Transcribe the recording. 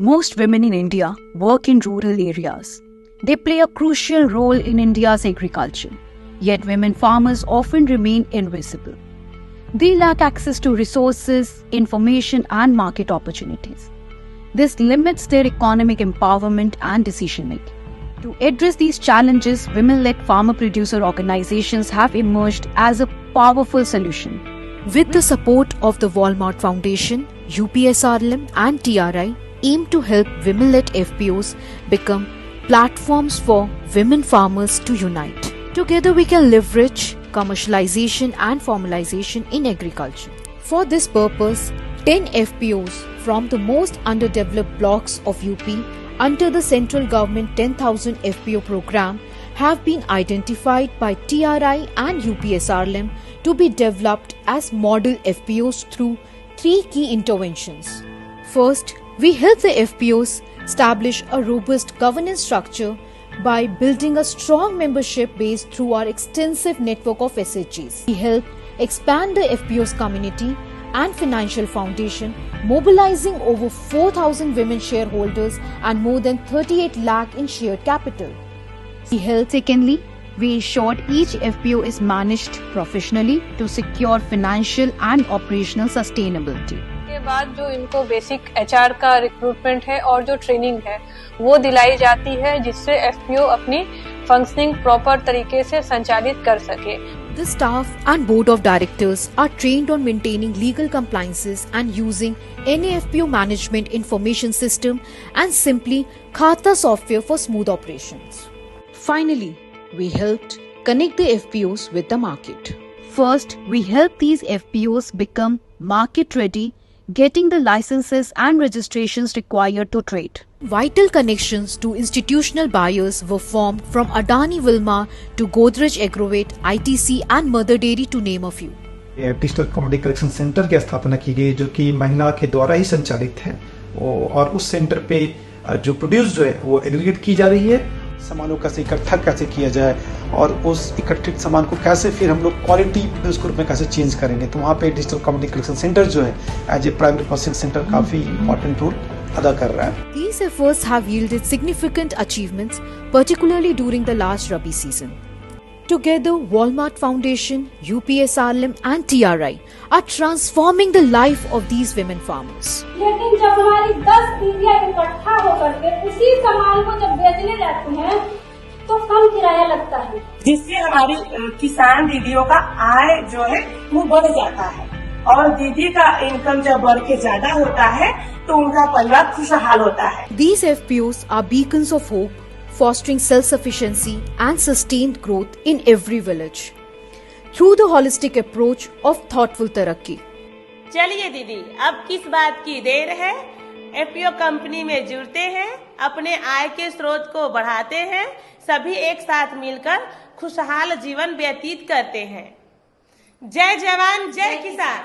Most women in India work in rural areas. They play a crucial role in India's agriculture. Yet women farmers often remain invisible. They lack access to resources, information, and market opportunities. This limits their economic empowerment and decision-making. To address these challenges, women-led farmer-producer organizations have emerged as a powerful solution. With the support of the Walmart Foundation, UPSRLM and TRI aim to help women-led FPOs become platforms for women farmers to unite. Together we can leverage commercialization and formalization in agriculture. For this purpose, 10 FPOs from the most underdeveloped blocks of UP under the central government 10,000 FPO program have been identified by TRI and UPSRLM to be developed as model FPOs through 3 key interventions. First, we help the FPOs establish a robust governance structure by building a strong membership base through our extensive network of SHGs. We help expand the FPOs community and financial foundation, mobilizing over 4,000 women shareholders and more than 38 lakh in shared capital. Secondly, we ensured each FPO is managed professionally to secure financial and operational sustainability. के बाद जो इनको basic HR का recruitment है और जो training है वो दिलाई जाती है जिससे FPO अपनी फंक्शनिंग प्रॉपर तरीके से संचालित कर सके. The staff and board of directors are trained on maintaining legal compliances and using NAFPO management information system and simply Khata software for smooth operations. Finally, we helped connect the FPOs with the market. First, we help these FPOs become market ready, getting the licenses and registrations required to trade. Vital connections to institutional buyers were formed from Adani Wilmar to Godrej Agrovet, ITC and Mother Dairy to name a few. Digital commodity collection centre की स्थापना की गई जो कि महिला के द्वारा ही संचालित है और उस सेंटर पे जो प्रोड्यूस जो है वो एग्रीगेट की जा रही है. सामानों का इकट्ठा कैसे किया जाए और उस इकट्ठित सामान को कैसे फिर हम लोग क्वालिटी उसको में कैसे चेंज करेंगे, तो वहाँ पे डिजिटल कमोडिटी कलेक्शन सेंटर जो है as a primary processing centre काफी इंपॉर्टेंट रोल अदा कर रहा है. These efforts have yielded significant achievements, particularly during the last Rabi season. Together, Walmart Foundation, UPSRLM and TRI are transforming the life of these women farmers. लेकिन जब हमारी 10 दीदियां इकट्ठा होकर के उसी सामान को जब बेचने जाती हैं तो कम किराया लगता है, जिससे हमारी किसान दीदियों का आय जो है वो बढ़ जाता है और दीदी का इनकम जब बढ़ के ज्यादा होता है तो उनका परिवार खुशहाल होता है. These FPOs are beacons of hope, fostering self-sufficiency and sustained growth in every village through the holistic approach of thoughtful tarakki. चलिए दीदी, अब किस बात की देर है? एफपीओ कंपनी में जुड़ते हैं, अपने आय के स्रोत को बढ़ाते हैं, सभी एक साथ मिलकर खुशहाल जीवन व्यतीत करते हैं. जय जवान जय किसान.